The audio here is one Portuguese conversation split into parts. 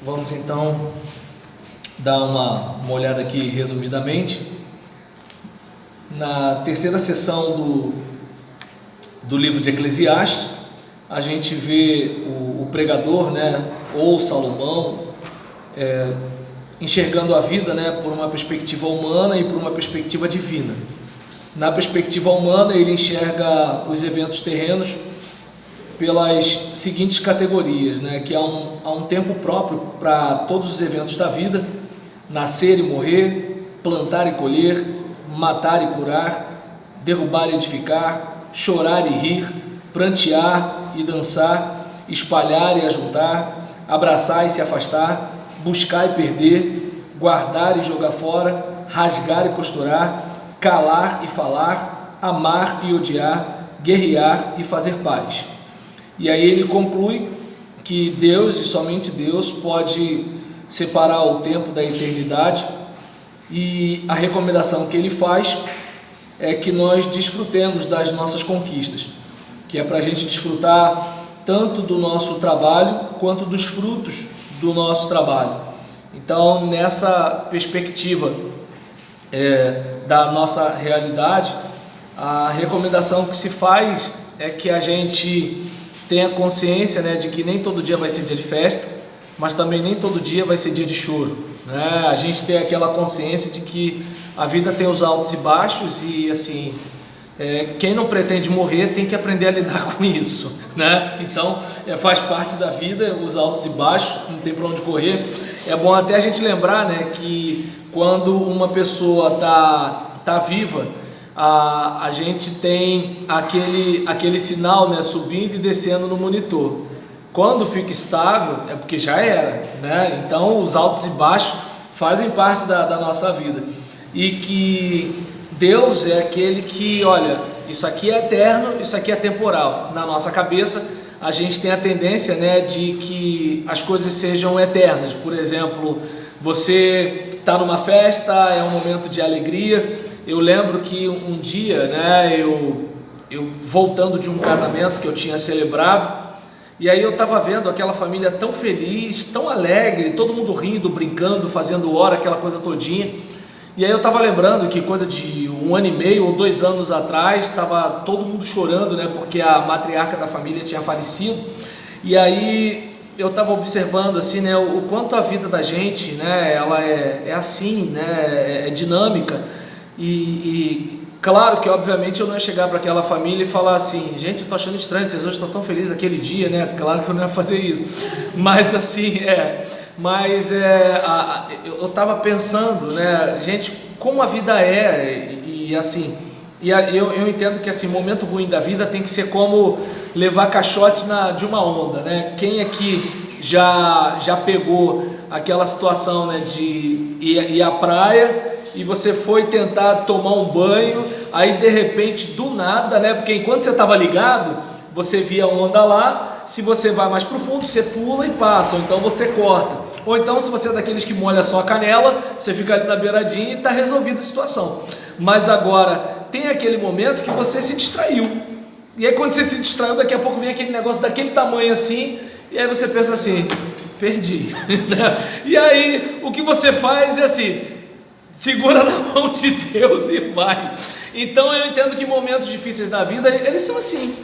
Vamos então dar uma olhada aqui resumidamente. Na terceira sessão do livro de Eclesiastes, a gente vê o pregador, ou Salomão, enxergando a vida, por uma perspectiva humana e por uma perspectiva divina. Na perspectiva humana, ele enxerga os eventos terrenos pelas seguintes categorias, que há um tempo próprio para todos os eventos da vida: nascer e morrer, plantar e colher, matar e curar, derrubar e edificar, chorar e rir, prantear e dançar, espalhar e ajuntar, abraçar e se afastar, buscar e perder, guardar e jogar fora, rasgar e costurar, calar e falar, amar e odiar, guerrear e fazer paz. E aí ele conclui que Deus e somente Deus pode separar o tempo da eternidade, e a recomendação que ele faz é que nós desfrutemos das nossas conquistas, que é para a gente desfrutar tanto do nosso trabalho quanto dos frutos do nosso trabalho. Então, nessa perspectiva da nossa realidade, a recomendação que se faz é que a gente tenha consciência, de que nem todo dia vai ser dia de festa, mas também nem todo dia vai ser dia de choro, A gente tem aquela consciência de que a vida tem os altos e baixos, e assim, quem não pretende morrer tem que aprender a lidar com isso, Então, faz parte da vida, os altos e baixos, não tem para onde correr. É bom até a gente lembrar, que quando uma pessoa tá viva, a gente tem aquele sinal, subindo e descendo no monitor. Quando fica estável, é porque já era, Então, os altos e baixos fazem parte da nossa vida. E que Deus é aquele que, olha, isso aqui é eterno, isso aqui é temporal. Na nossa cabeça, a gente tem a tendência, de que as coisas sejam eternas. Por exemplo, você está numa festa, é um momento de alegria. Eu lembro que um dia, eu voltando de um casamento que eu tinha celebrado, e aí eu estava vendo aquela família tão feliz, tão alegre, todo mundo rindo, brincando, fazendo hora, aquela coisa todinha. E aí eu estava lembrando que coisa de 1 ano e meio ou 2 anos atrás, estava todo mundo chorando, porque a matriarca da família tinha falecido. E aí eu estava observando assim, o quanto a vida da gente, ela é assim, é dinâmica. E claro que obviamente eu não ia chegar para aquela família e falar assim: gente, eu estou achando estranho, vocês hoje estão tão felizes aquele dia, Claro que eu não ia fazer isso, mas assim, eu estava pensando, gente, como a vida é, e assim, eu entendo que assim, momento ruim da vida tem que ser como levar caixote de uma onda, Quem aqui já pegou aquela situação, de ir à praia e você foi tentar tomar um banho, aí de repente do nada, porque enquanto você estava ligado, você via a onda lá, se você vai mais para o fundo, você pula e passa, ou então você corta, ou então se você é daqueles que molha só a canela, você fica ali na beiradinha e está resolvida a situação. Mas agora, tem aquele momento que você se distraiu, e aí quando você se distraiu, daqui a pouco vem aquele negócio daquele tamanho assim, e aí você pensa assim: perdi, E aí o que você faz é assim: segura na mão de Deus e vai. Então eu entendo que momentos difíceis da vida, eles são assim,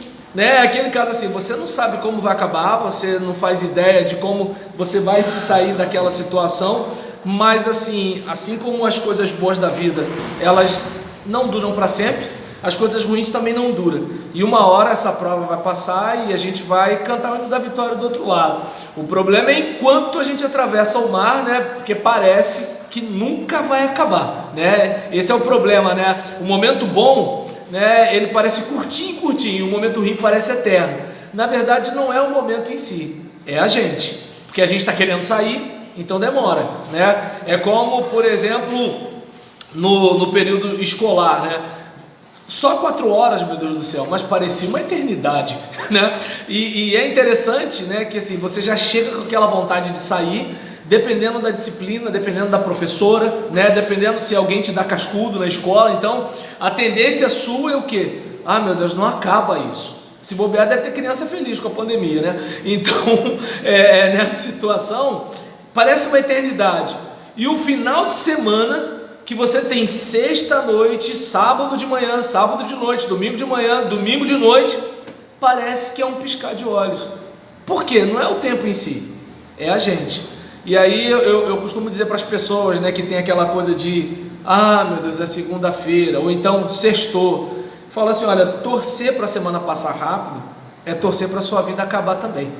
Aquele caso assim, você não sabe como vai acabar, você não faz ideia de como você vai se sair daquela situação, mas assim como as coisas boas da vida, elas não duram para sempre, as coisas ruins também não duram, e uma hora essa prova vai passar e a gente vai cantar o hino da vitória do outro lado. O problema é enquanto a gente atravessa o mar, porque parece que nunca vai acabar, Esse é o problema, O momento bom, ele parece curtinho, o momento ruim parece eterno. Na verdade, não é o momento em si, é a gente, porque a gente está querendo sair, então demora, É como, por exemplo, no período escolar, só 4 horas, meu Deus do céu, mas parecia uma eternidade, E é interessante, que assim, você já chega com aquela vontade de sair, dependendo da disciplina, dependendo da professora, dependendo se alguém te dá cascudo na escola. Então, a tendência sua é o quê? Ah, meu Deus, não acaba isso. Se bobear, deve ter criança feliz com a pandemia, Então, nessa situação, parece uma eternidade, e o final de semana que você tem sexta à noite, sábado de manhã, sábado de noite, domingo de manhã, domingo de noite, parece que é um piscar de olhos. Por quê? Não é o tempo em si, é a gente. E aí eu costumo dizer para as pessoas, né, que tem aquela coisa de, meu Deus, é segunda-feira, ou então sextou. Fala assim, olha, torcer para a semana passar rápido é torcer para a sua vida acabar também.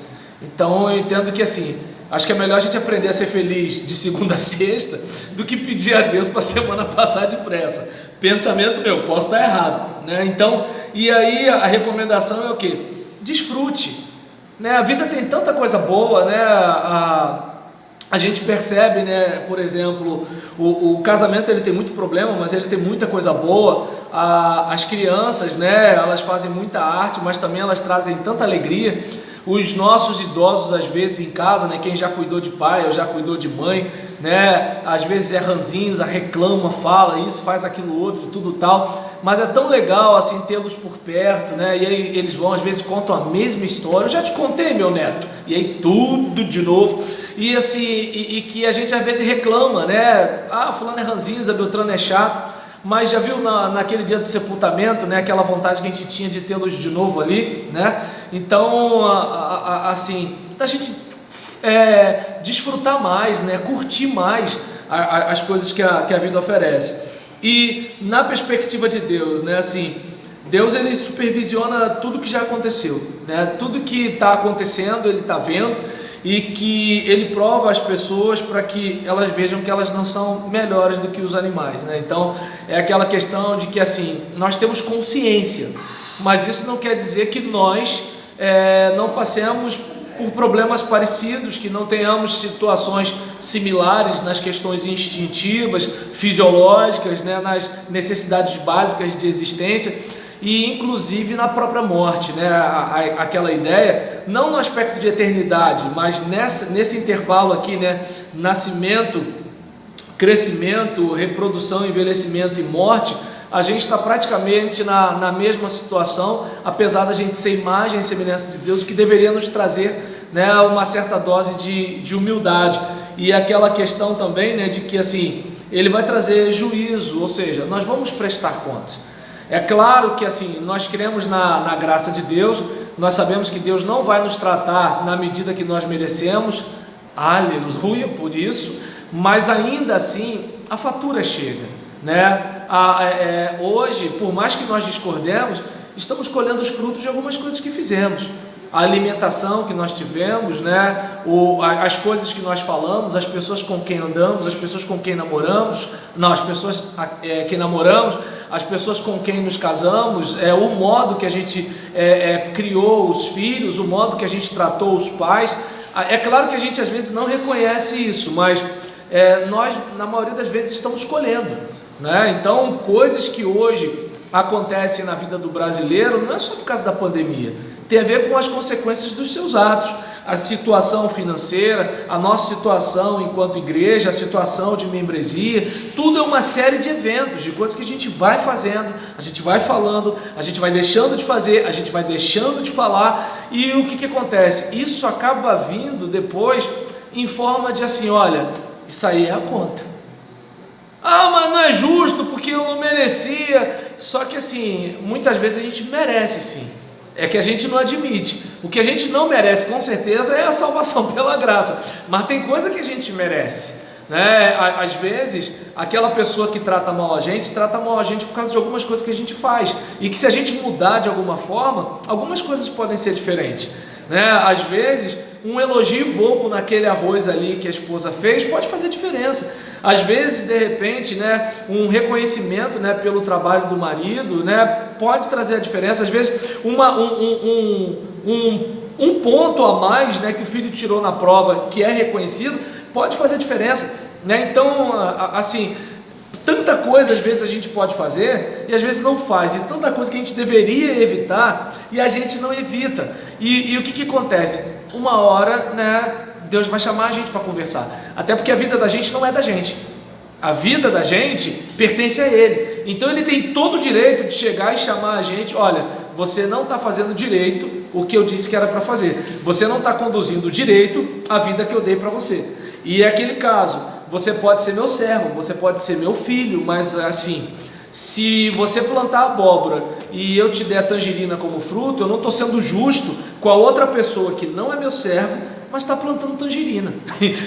Então eu entendo que assim, acho que é melhor a gente aprender a ser feliz de segunda a sexta do que pedir a Deus para a semana passar depressa. Pensamento meu, posso estar errado, né? Então, e aí a recomendação é o quê? Desfrute, né? A vida tem tanta coisa boa, né? A gente percebe, né? Por exemplo, o casamento ele tem muito problema, mas ele tem muita coisa boa. As crianças, né? Elas fazem muita arte, mas também elas trazem tanta alegria. Os nossos idosos, às vezes em casa, né, quem já cuidou de pai ou já cuidou de mãe, né, às vezes é ranzinza, reclama, fala isso, faz aquilo outro, tudo tal, mas é tão legal assim tê-los por perto, né, e aí eles vão, às vezes contam a mesma história, eu já te contei, meu neto, e aí tudo de novo, e assim, e que a gente às vezes reclama, né, fulano é ranzinza, Beltrano é chato, mas já viu naquele dia do sepultamento, né, aquela vontade que a gente tinha de tê-los de novo ali, né? Então, assim, da gente desfrutar mais, né, curtir mais as coisas que a vida oferece. E na perspectiva de Deus, né, assim, Deus ele supervisiona tudo que já aconteceu, né? Tudo que está acontecendo, ele está vendo. E que ele prova as pessoas para que elas vejam que elas não são melhores do que os animais, né? Então é aquela questão de que assim, nós temos consciência, mas isso não quer dizer que nós não passemos por problemas parecidos, que não tenhamos situações similares nas questões instintivas, fisiológicas, né? Nas necessidades básicas de existência. E inclusive na própria morte, né? Aquela ideia, não no aspecto de eternidade, mas nesse intervalo aqui, né? Nascimento, crescimento, reprodução, envelhecimento e morte, a gente está praticamente na mesma situação, apesar da gente ser imagem e semelhança de Deus, o que deveria nos trazer, né, uma certa dose de humildade. E aquela questão também, né, de que assim, ele vai trazer juízo, ou seja, nós vamos prestar contas. É claro que assim, nós cremos na graça de Deus, nós sabemos que Deus não vai nos tratar na medida que nós merecemos, aleluia por isso, mas ainda assim a fatura chega, né? Hoje, por mais que nós discordemos, estamos colhendo os frutos de algumas coisas que fizemos. A alimentação que nós tivemos, né? As coisas que nós falamos, as pessoas com quem andamos, as pessoas com quem namoramos, as pessoas que namoramos, as pessoas com quem nos casamos, o modo que a gente criou os filhos, o modo que a gente tratou os pais. É claro que a gente às vezes não reconhece isso, mas nós na maioria das vezes estamos colhendo, né? Então coisas que hoje acontecem na vida do brasileiro não é só por causa da pandemia, tem a ver com as consequências dos seus atos, a situação financeira, a nossa situação enquanto igreja, a situação de membresia, tudo é uma série de eventos, de coisas que a gente vai fazendo, a gente vai falando, a gente vai deixando de fazer, a gente vai deixando de falar, e o que acontece? Isso acaba vindo depois em forma de assim, olha, isso aí é a conta. Mas não é justo porque eu não merecia. Só que assim, muitas vezes a gente merece sim. É que a gente não admite. O que a gente não merece, com certeza, é a salvação pela graça. Mas tem coisa que a gente merece, né? Às vezes, aquela pessoa que trata mal a gente por causa de algumas coisas que a gente faz. E que se a gente mudar de alguma forma, algumas coisas podem ser diferentes, né? Às vezes, um elogio bobo naquele arroz ali que a esposa fez pode fazer diferença. Às vezes, de repente, né, um reconhecimento, né, pelo trabalho do marido, né, pode trazer a diferença. Às vezes, um ponto a mais, né, que o filho tirou na prova, que é reconhecido, pode fazer diferença, né? Então, assim, tanta coisa às vezes a gente pode fazer e às vezes não faz, e tanta coisa que a gente deveria evitar e a gente não evita. E o que acontece? Uma hora, né, Deus vai chamar a gente para conversar, até porque a vida da gente não é da gente, a vida da gente pertence a Ele, então Ele tem todo o direito de chegar e chamar a gente, olha, você não está fazendo direito o que eu disse que era para fazer, você não está conduzindo direito a vida que eu dei para você. E é aquele caso, você pode ser meu servo, você pode ser meu filho, mas assim, se você plantar abóbora e eu te der a tangerina como fruto, eu não estou sendo justo com a outra pessoa que não é meu servo, mas está plantando tangerina.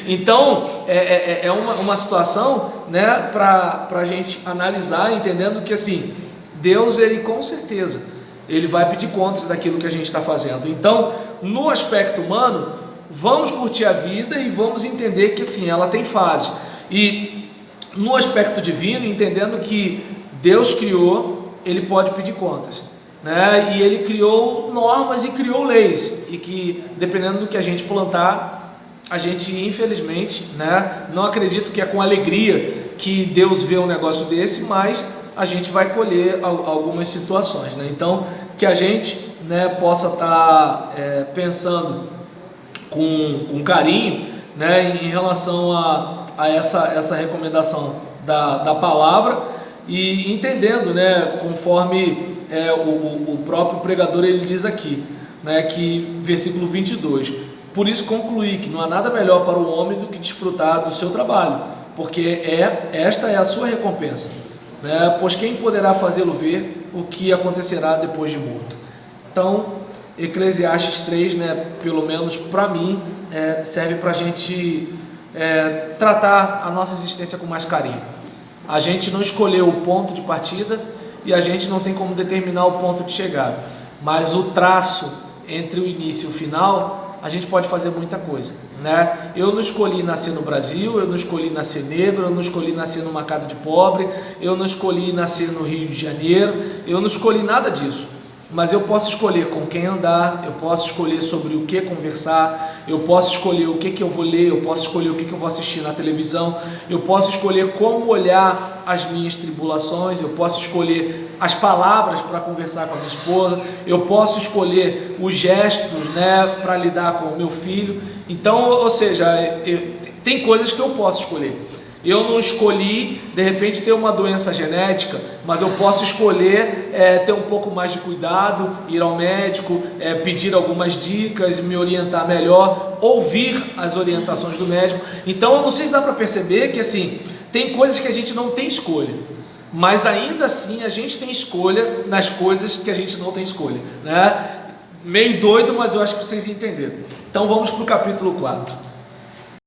Então é uma situação, né, para a gente analisar, entendendo que assim, Deus, ele com certeza, ele vai pedir contas daquilo que a gente está fazendo. Então, no aspecto humano, vamos curtir a vida e vamos entender que assim, ela tem fase. E no aspecto divino, entendendo que Deus criou, ele pode pedir contas, né? E ele criou normas e criou leis, e que dependendo do que a gente plantar, a gente infelizmente, né, não acredito que é com alegria que Deus vê um negócio desse, mas a gente vai colher algumas situações, né? Então, que a gente, né, possa estar pensando com carinho, né, em relação a essa recomendação da palavra, e entendendo, né, conforme o próprio pregador ele diz aqui, né, que versículo 22, por isso concluí que não há nada melhor para o homem do que desfrutar do seu trabalho, porque esta é a sua recompensa, né, pois quem poderá fazê-lo ver o que acontecerá depois de morto. Então, Eclesiastes 3, né, pelo menos para mim, serve para a gente tratar a nossa existência com mais carinho. A gente não escolheu o ponto de partida e a gente não tem como determinar o ponto de chegada, mas o traço entre o início e o final, a gente pode fazer muita coisa, né? Eu não escolhi nascer no Brasil, eu não escolhi nascer negro, eu não escolhi nascer numa casa de pobre, eu não escolhi nascer no Rio de Janeiro, eu não escolhi nada disso. Mas eu posso escolher com quem andar, eu posso escolher sobre o que conversar, eu posso escolher o que eu vou ler, eu posso escolher o que eu vou assistir na televisão, eu posso escolher como olhar as minhas tribulações, eu posso escolher as palavras para conversar com a minha esposa, eu posso escolher os gestos, né, para lidar com o meu filho. Então, ou seja, tem coisas que eu posso escolher. Eu não escolhi, de repente, ter uma doença genética, mas eu posso escolher ter um pouco mais de cuidado, ir ao médico, pedir algumas dicas, me orientar melhor, ouvir as orientações do médico. Então, eu não sei se dá para perceber que assim, tem coisas que a gente não tem escolha, mas ainda assim a gente tem escolha nas coisas que a gente não tem escolha, né? Meio doido, mas eu acho que vocês entenderam. Então, vamos para o capítulo 4.